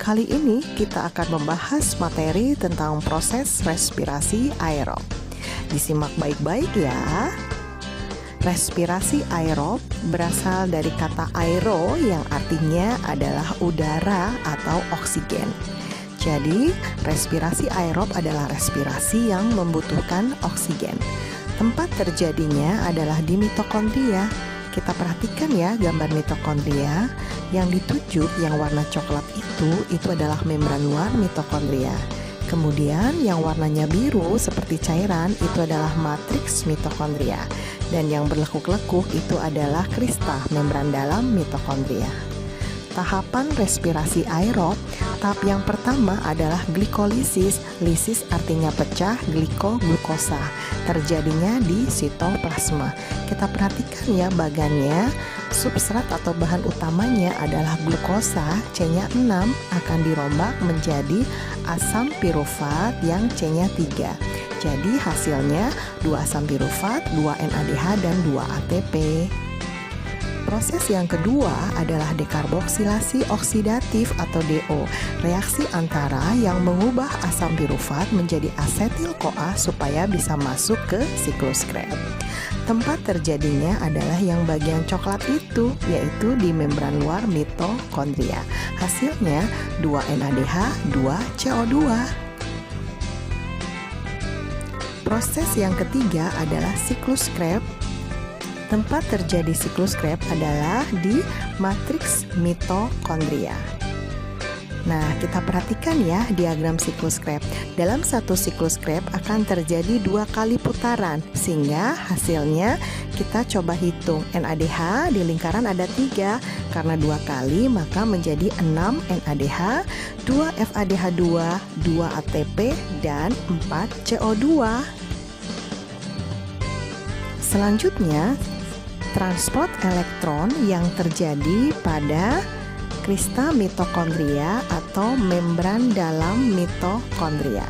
Kali ini kita akan membahas materi tentang proses respirasi aerob. Disimak baik-baik ya. Respirasi aerob berasal dari kata aero yang artinya adalah udara atau oksigen. Jadi, respirasi aerob adalah respirasi yang membutuhkan oksigen. Tempat terjadinya adalah di mitokondria. Kita perhatikan ya gambar mitokondria. Yang ditunjuk yang warna coklat itu adalah membran luar mitokondria. Kemudian yang warnanya biru seperti cairan itu adalah matriks mitokondria. Dan yang berlekuk-lekuk itu adalah krista, membran dalam mitokondria. Tahapan respirasi aerob, tahap yang pertama adalah glikolisis. Lisis artinya pecah, glukosa. Terjadinya di sitoplasma. Kita perhatikan ya bagannya. Substrat atau bahan utamanya adalah glukosa, C-nya 6 akan dirombak menjadi asam pirufat yang C-nya 3. Jadi hasilnya 2 asam pirufat, 2 NADH dan 2 ATP. Proses yang kedua adalah dekarboksilasi oksidatif atau DO, reaksi antara yang mengubah asam pirufat menjadi asetil-CoA supaya bisa masuk ke siklus Krebs. Tempat terjadinya adalah yang bagian coklat itu, yaitu di membran luar mitokondria. Hasilnya 2 NADH, 2 CO2. Proses yang ketiga adalah siklus Krebs. Tempat terjadi siklus Krebs adalah di matriks mitokondria. Nah, kita perhatikan ya diagram siklus Krebs. Dalam satu siklus Krebs akan terjadi 2 kali putaran, sehingga hasilnya kita coba hitung. NADH di lingkaran ada 3, karena 2 kali maka menjadi 6 NADH, 2 FADH2, 2 ATP, dan 4 CO2. Selanjutnya, transport elektron yang terjadi pada krista mitokondria atau membran dalam mitokondria.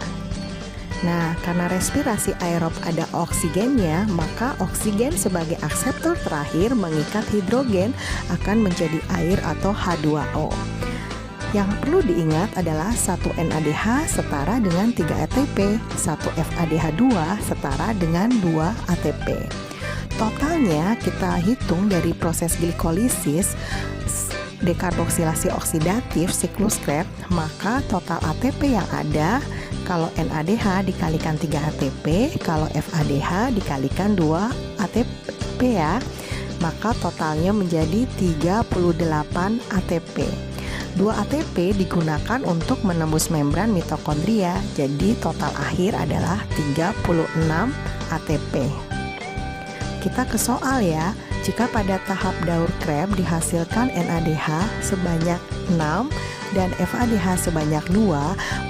Nah, karena respirasi aerob ada oksigennya, maka oksigen sebagai akseptor terakhir mengikat hidrogen akan menjadi air atau H2O. Yang perlu diingat adalah 1 NADH setara dengan 3 ATP, 1 FADH2 setara dengan 2 ATP. Totalnya kita hitung dari proses glikolisis, dekarboksilasi oksidatif, siklus Krebs, maka total ATP yang ada kalau NADH dikalikan 3 ATP, kalau FADH dikalikan 2 ATP ya, maka totalnya menjadi 38 ATP. 2 ATP digunakan untuk menembus membran mitokondria, jadi total akhir adalah 36 ATP. Kita ke soal ya. Jika pada tahap daur Krebs dihasilkan NADH sebanyak 6 dan FADH sebanyak 2,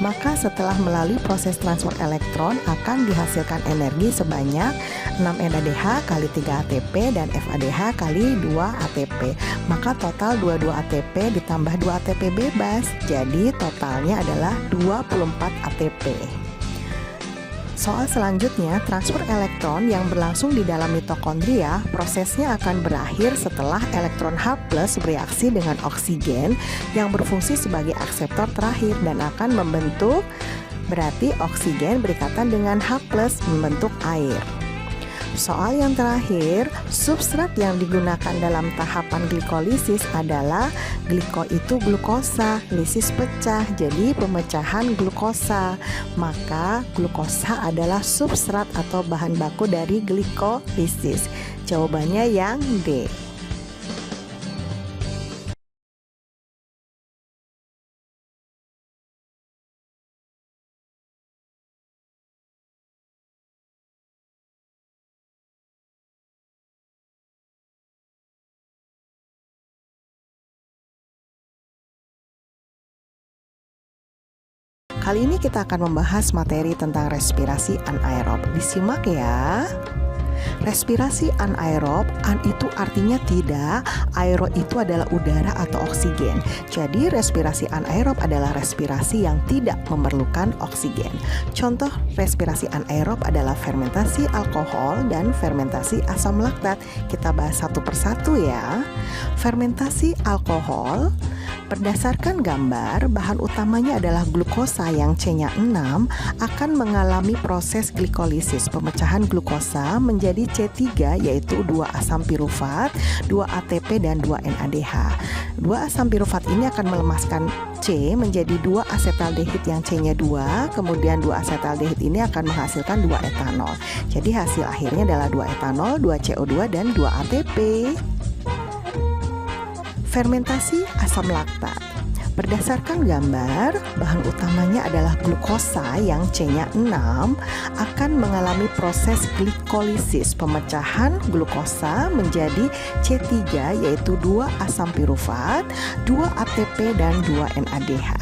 maka setelah melalui proses transfer elektron akan dihasilkan energi sebanyak 6 NADH kali 3 ATP dan FADH kali 2 ATP. Maka total 22 ATP ditambah 2 ATP bebas. Jadi totalnya adalah 24 ATP. Soal selanjutnya, transfer elektron yang berlangsung di dalam mitokondria, prosesnya akan berakhir setelah elektron H+ bereaksi dengan oksigen yang berfungsi sebagai akseptor terakhir dan akan membentuk, berarti oksigen berikatan dengan H+ membentuk air. Soal yang terakhir, substrat yang digunakan dalam tahapan glikolisis adalah gliko itu glukosa, lisis pecah, jadi pemecahan glukosa. Maka glukosa adalah substrat atau bahan baku dari glikolisis. Jawabannya yang D. Kali ini kita akan membahas materi tentang respirasi anaerob. Disimak ya. Respirasi anaerob, an itu artinya tidak, aero itu adalah udara atau oksigen. Jadi respirasi anaerob adalah respirasi yang tidak memerlukan oksigen. Contoh respirasi anaerob adalah fermentasi alkohol dan fermentasi asam laktat. Kita bahas satu persatu ya. Fermentasi alkohol, Berdasarkan gambar, bahan utamanya adalah glukosa yang C-nya 6 akan mengalami proses glikolisis pemecahan glukosa menjadi C3 yaitu 2 asam pirufat, 2 ATP dan 2 NADH. 2 asam pirufat ini akan melemaskan C menjadi 2 asetaldehid yang C-nya 2, kemudian 2 asetaldehid ini akan menghasilkan 2 etanol. Jadi hasil akhirnya adalah 2 etanol, 2 CO2 dan 2 ATP. Fermentasi asam laktat. Berdasarkan gambar, bahan utamanya adalah glukosa yang C-nya 6 akan mengalami proses glikolisis pemecahan glukosa menjadi C3 yaitu 2 asam pirufat, 2 ATP dan 2 NADH.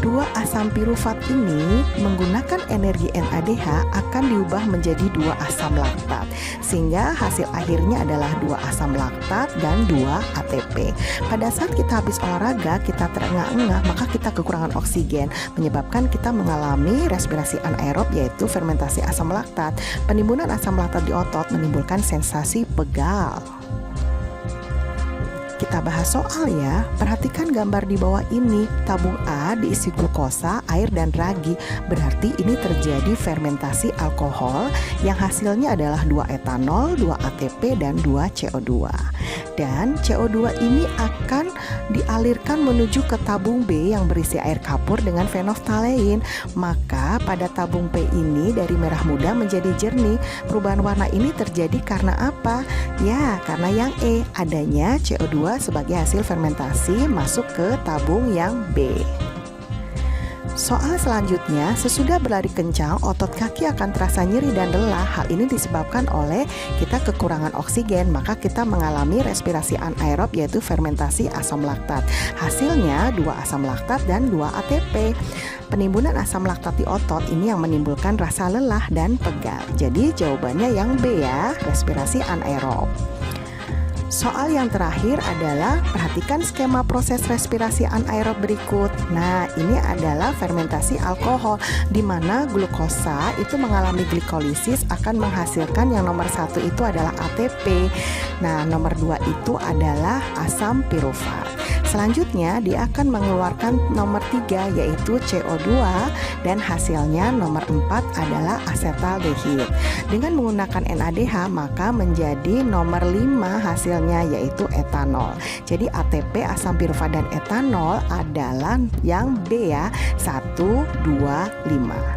2 asam pirufat ini menggunakan energi NADH akan diubah menjadi 2 asam laktat sehingga hasil akhirnya adalah 2 asam laktat dan 2 ATP. Pada saat kita habis olahraga, kita terengah-engah, maka kita kekurangan oksigen menyebabkan kita mengalami respirasi anaerob yaitu fermentasi asam laktat. Penimbunan asam laktat di otot menimbulkan sensasi pegal. Kita bahas soal ya. Perhatikan gambar di bawah ini. Tabung A diisi glukosa, air dan ragi. Berarti ini terjadi fermentasi alkohol yang hasilnya adalah 2 etanol, 2 ATP dan 2 CO2. Dan CO2 ini akan dialirkan menuju ke tabung B yang berisi air kapur dengan fenoftalein. Maka pada tabung P ini dari merah muda menjadi jernih. Perubahan warna ini terjadi karena apa? Ya, karena yang E, adanya CO2 sebagai hasil fermentasi masuk ke tabung yang B. Soal selanjutnya, sesudah berlari kencang, otot kaki akan terasa nyeri dan lelah. Hal ini disebabkan oleh kita kekurangan oksigen, maka kita mengalami respirasi anaerob yaitu fermentasi asam laktat. Hasilnya 2 asam laktat dan 2 ATP. Penimbunan asam laktat di otot ini yang menimbulkan rasa lelah dan pegal. Jadi jawabannya yang B ya, respirasi anaerob. Soal yang terakhir adalah perhatikan skema proses respirasi anaerob berikut. Nah, ini adalah fermentasi alkohol di mana glukosa itu mengalami glikolisis akan menghasilkan yang nomor 1 itu adalah ATP. Nah, nomor 2 itu adalah asam pirufat. Selanjutnya dia akan mengeluarkan nomor 3 yaitu CO2 dan hasilnya nomor 4 adalah asetaldehid. Dengan menggunakan NADH maka menjadi nomor 5 hasilnya yaitu etanol. Jadi ATP, asam pirufat dan etanol adalah yang B ya, 1, 2, 5.